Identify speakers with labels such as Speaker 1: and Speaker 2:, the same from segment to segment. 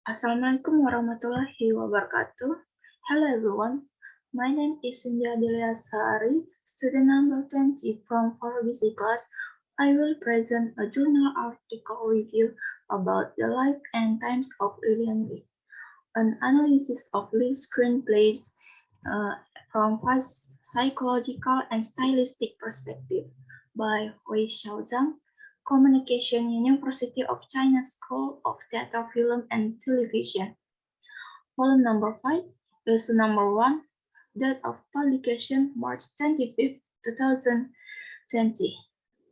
Speaker 1: Assalamualaikum warahmatullahi wabarakatuh. Hello everyone. My name is Windi Adelia Sari, student number 20 from 4BC class. I will present a journal article review about the life and times of Lillian Lee, an analysis of Lee's screenplays from psychological and stylistic perspective by Wei Xiaozhang, Communication University of China School of Theater, Film, and Television. Volume number 5, issue number 1, date of publication March 25, 2020,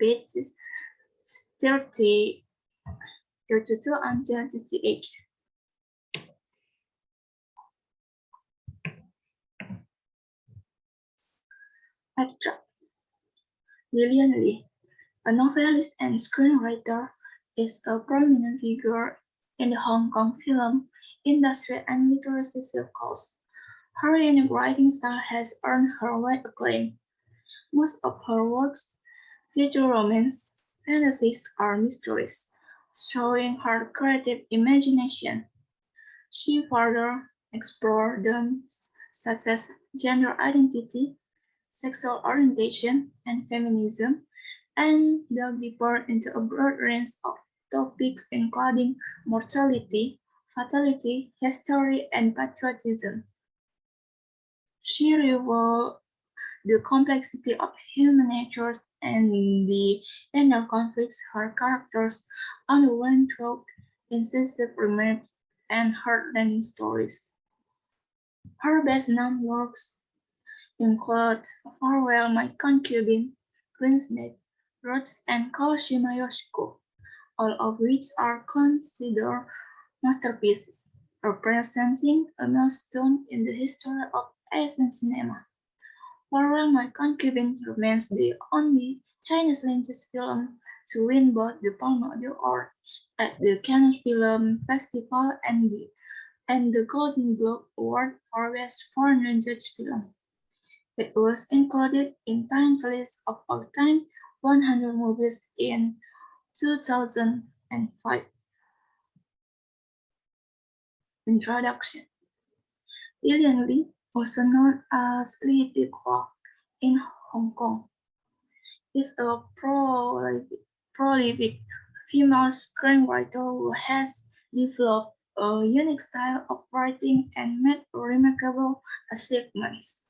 Speaker 1: pages 30, 32 until 68. Abstract. Lillian Lee, a novelist and screenwriter, is a prominent figure in the Hong Kong film industry and literary circles. Her unique writing style has earned her wide acclaim. Most of her works feature romance, fantasies, or mysteries, showing her creative imagination. She further explored themes such as gender identity, sexual orientation, and feminism, and dug deeper into a broad range of topics including mortality, fatality, history, and patriotism. She revealed the complexity of human nature and the inner conflicts her characters underwent through incisive remarks and heartrending stories. Her best-known works include Farewell My Concubine, Greensnake, Roots, and Kaoshima Yoshiko, all of which are considered masterpieces, representing a milestone in the history of Asian cinema. Farewell My Concubine remains the only Chinese language film to win both the Palme d'Or at the Cannes Film Festival and the Golden Globe Award for Best Foreign Language Film. It was included in Time's list of all-time 100 movies in 2005. Introduction. Lillian Lee, also known as Lee Big-hwa in Hong Kong, is a prolific female screenwriter who has developed a unique style of writing and made remarkable achievements.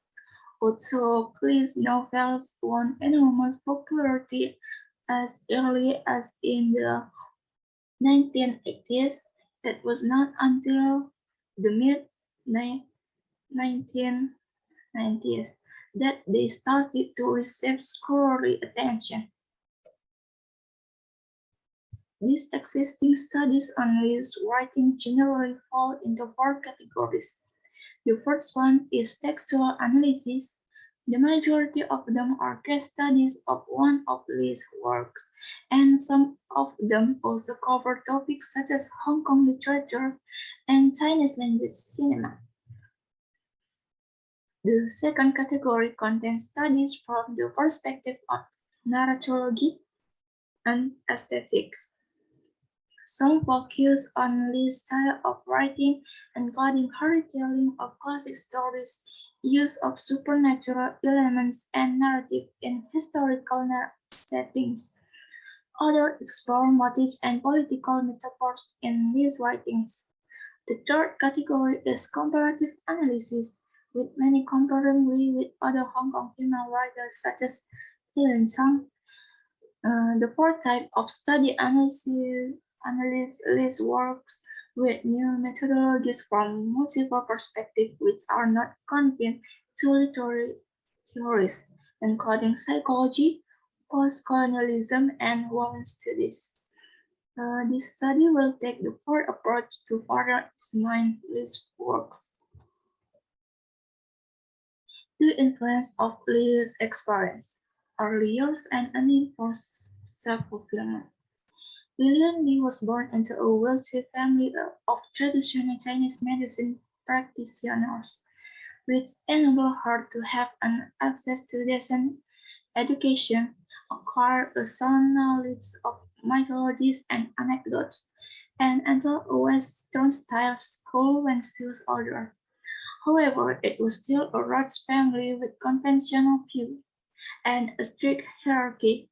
Speaker 1: Although Lee's novels won enormous popularity as early as in the 1980s, it was not until the mid-1990s that they started to receive scholarly attention. These existing studies on Lee's writing generally fall into four categories. The first one is textual analysis. The majority of them are case studies of one of Lee's works, and some of them also cover topics such as Hong Kong literature and Chinese language cinema. The second category contains studies from the perspective of narratology and aesthetics. Some focus on Lee's style of writing, including her retelling of classic stories, use of supernatural elements and narrative in historical settings. Others explore motifs and political metaphors in Lee's writings. The third category is comparative analysis, with many comparing Lee with other Hong Kong female writers such as Helen Sang. The fourth type of study analyzes Lee's works with new methodologies from multiple perspectives which are not confined to literary theories, including psychology, post-colonialism, and women studies. This study will take the fourth approach to further examine Lee's works. The influence of Lee's experience, early years, and a need for self-fulfillment. Lillian Lee was born into a wealthy family of traditional Chinese medicine practitioners, which enabled her to have an access to decent education, acquire a sound knowledge of mythologies and anecdotes, and entered a Western-style school when she was older. However, it was still a Rhodes family with conventional views and a strict hierarchy.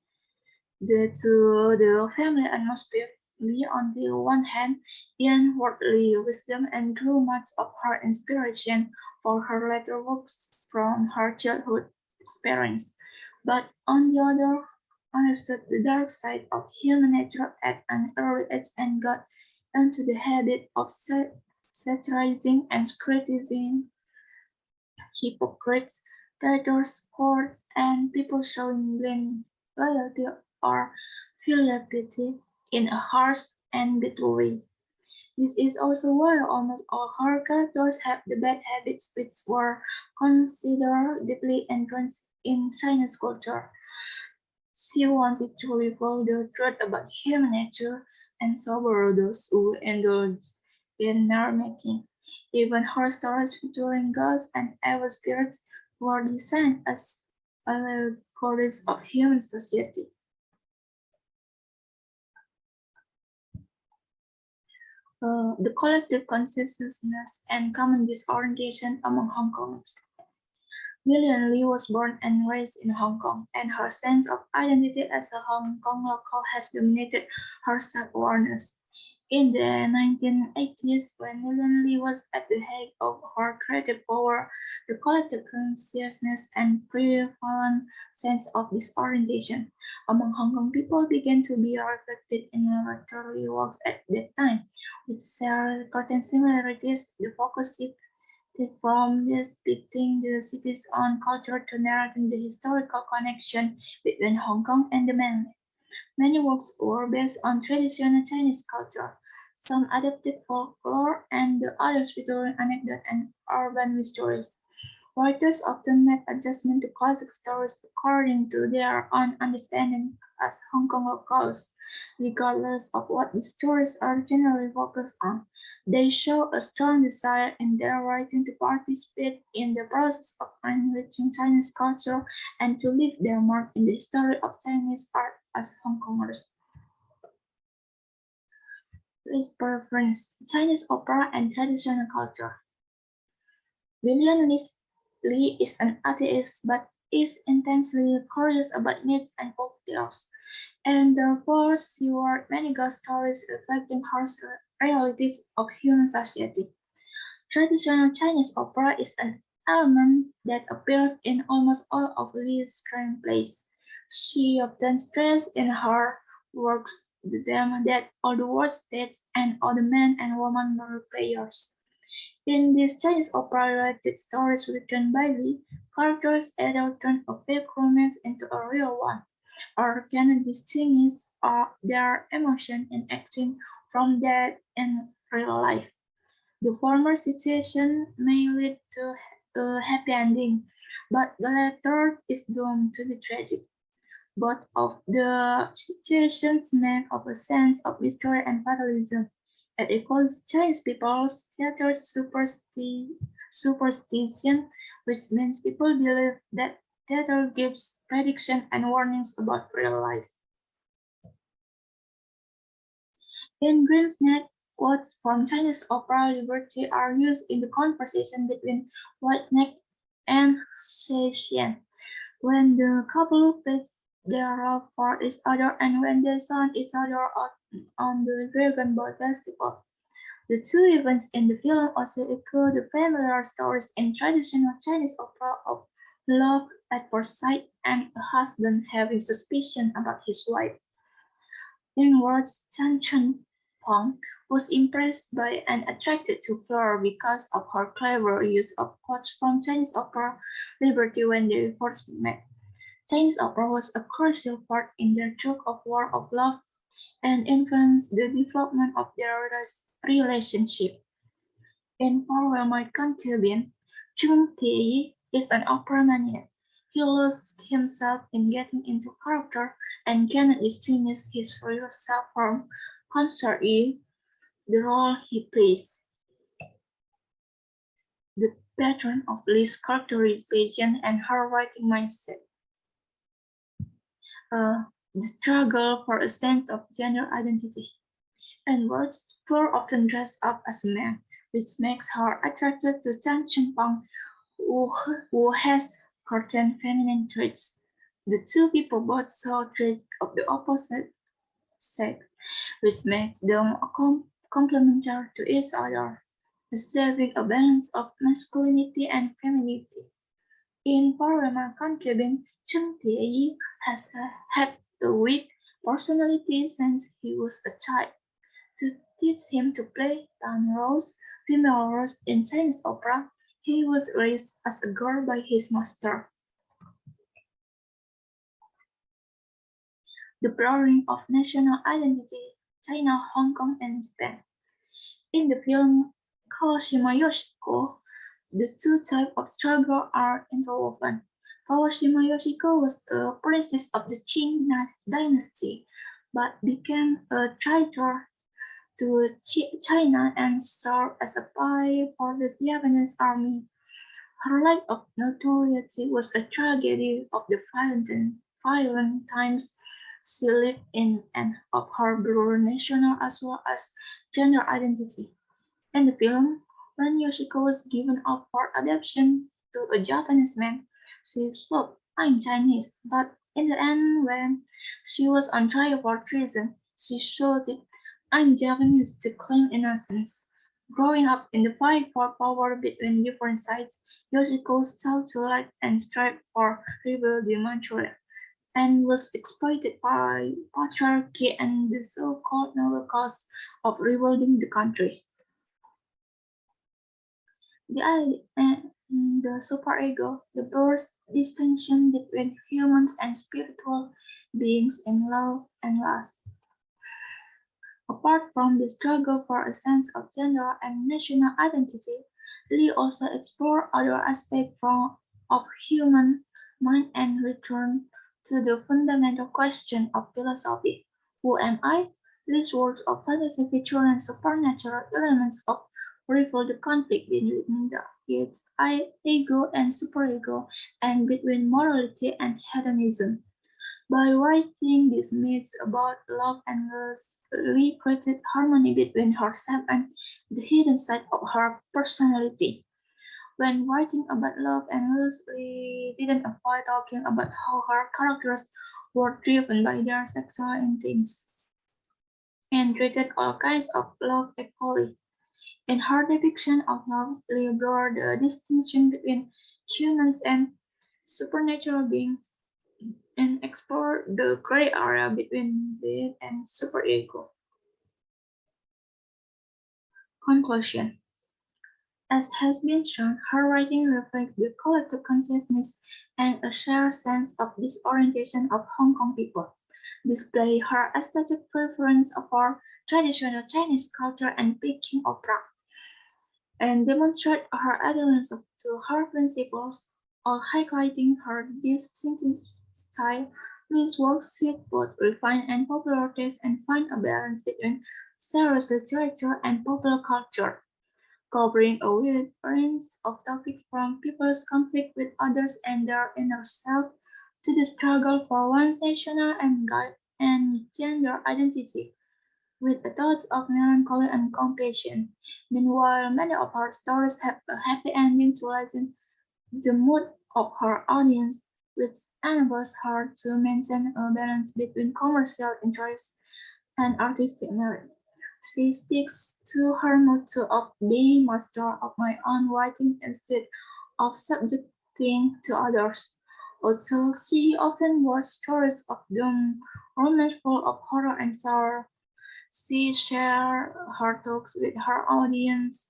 Speaker 1: Due to the family atmosphere, Lee on the one hand gained worldly wisdom and drew much of her inspiration for her later works from her childhood experience, but on the other understood the dark side of human nature at an early age and got into the habit of satirizing and criticizing hypocrites, traitors, courts, and people showing blind loyalty or filial piety in a harsh and bitter way. This is also why almost all her characters have the bad habits which were considered deeply entrenched in Chinese culture. She wanted to reveal the truth about human nature and sober those who indulge in merrymaking. Even her stories featuring ghosts and evil spirits were designed as allegories of human society. The collective consciousness and common disorientation among Hong Kongers. Lillian Lee was born and raised in Hong Kong, and her sense of identity as a Hong Kong local has dominated her self-awareness. In the 1980s, when Lillian Lee was at the height of her creative power, the collective consciousness and prevalent sense of disorientation among Hong Kong people began to be reflected in literary works at that time, with certain similarities. The focus from depicting the city's own culture to narrating the historical connection between Hong Kong and the mainland. Many works were based on traditional Chinese culture, some adapted folklore, and the others featuring anecdote and urban mysteries. Writers often make adjustments to classic stories according to their own understanding as Hong Kong locals, regardless of what the stories originally focused on. They show a strong desire in their writing to participate in the process of enriching Chinese culture and to leave their mark in the history of Chinese art as Hong Kongers. Please preference Chinese opera and traditional culture. William Lee is an atheist but is intensely curious about myths and folk tales, and therefore she wrote many ghost stories reflecting harsh realities of human society. Traditional Chinese opera is an element that appears in almost all of Lee's screenplays. She often stresses in her works the theme that all the world states and all the men and women are players. In these Chinese opera-related stories written by Lee, characters either turn a fake romance into a real one, or can distinguish their emotion and action from that in real life. The former situation may lead to a happy ending, but the latter is doomed to be tragic. Both of the situations make of a sense of mystery and fatalism. It equals Chinese people's theater superstition, which means people believe that theater gives prediction and warnings about real life. In Green's Neck, quotes from Chinese opera Liberty are used in the conversation between Whiteneck and Xian, when the couple pleads their love for each other and when they saw each other out on the Dragon Boat Festival. The two events in the film also echo the familiar stories in traditional Chinese opera of love at first sight and a husband having suspicion about his wife. In words, Chan Chen Pong was impressed by and attracted to Fleur because of her clever use of quotes from Chinese opera Liberty when they first met. Chinese opera was a crucial part in their tug-of-war of love and influenced the development of their relationship. In Farewell My Concubine, Chung Tae is an opera maniac. He loses himself in getting into character and cannot distinguish his real self from consortly the role he plays. The pattern of Lee's characterization and her writing mindset. The struggle for a sense of gender identity. and words Pearl often dress up as a man, which makes her attractive to Zhang Chengpeng, who has certain feminine traits. The two people both show traits of the opposite sex, which makes them complementary to each other, achieving a balance of masculinity and femininity. In former concubine, Chen Pieyi had a weak personality since he was a child. To teach him to play tan roles, female roles in Chinese opera, he was raised as a girl by his master. The blurring of national identity, China, Hong Kong, and Japan. In the film Kawashima Yoshiko, the two types of struggle are interwoven. Kawashima Yoshiko was a princess of the Qing dynasty, but became a traitor to China and served as a spy for the Japanese army. Her lack of notoriety was a tragedy of the violent times she lived in and of her blurred national as well as gender identity. In the film, when Yoshiko was given up for adoption to a Japanese man, she swore, "I'm Chinese," but in the end, when she was on trial for treason, she shouted, "I'm Japanese," to claim innocence. Growing up in the fight for power between different sides, Yoshiko sought to light and strive for rebuild the Manchuria, and was exploited by patriarchy and the so-called noble cause of rebuilding the country. The superego, the birth distinction between humans and spiritual beings in love and lust. Apart from the struggle for a sense of gender and national identity, Lee also explored other aspects of human mind and returned to the fundamental question of philosophy. Who am I? Lee's works of fantasy featuring supernatural elements of reveal the conflict between its ego and superego and between morality and hedonism. By writing these myths about love and lust, Lee created harmony between herself and the hidden side of her personality. When writing about love and lust, Lee didn't avoid talking about how her characters were driven by their sexual instincts and treated all kinds of love equally. In her depiction of love, Lee blurred the distinction between humans and supernatural beings and explore the gray area between deity and superego. Conclusion. As has been shown, her writing reflects the collective consciousness and a shared sense of disorientation of Hong Kong people, display her aesthetic preference for traditional Chinese culture and Peking opera, and demonstrate her adherence to her principles, or highlighting her distinctive style. Lee's works suit both refined and popular taste and find a balance between serious literature and popular culture, covering a wide range of topics from people's conflict with others and their inner self to the struggle for one's national and gender identity with a touch of melancholy and compassion. Meanwhile, many of her stories have a happy ending to lighten the mood of her audience, which enables her to maintain a balance between commercial interest and artistic merit. She sticks to her motto of being master of my own writing instead of subjecting to others. Also, she often writes stories of doom, romance full of horror and sorrow. She shares her thoughts with her audience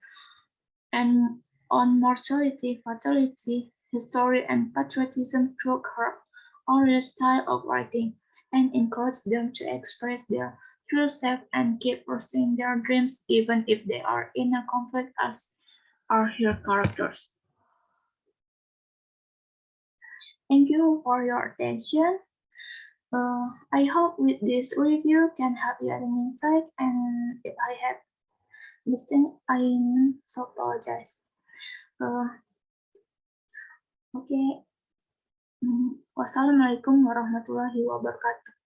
Speaker 1: and on mortality, fatality, history, and patriotism through her oral style of writing, and encourages them to express their true self and keep pursuing their dreams even if they are in a conflict as are her characters. Thank you for your attention. I hope with this review can help you at an insight, and if I have missing, I so apologize. Oke. Wassalamualaikum warahmatullahi wabarakatuh.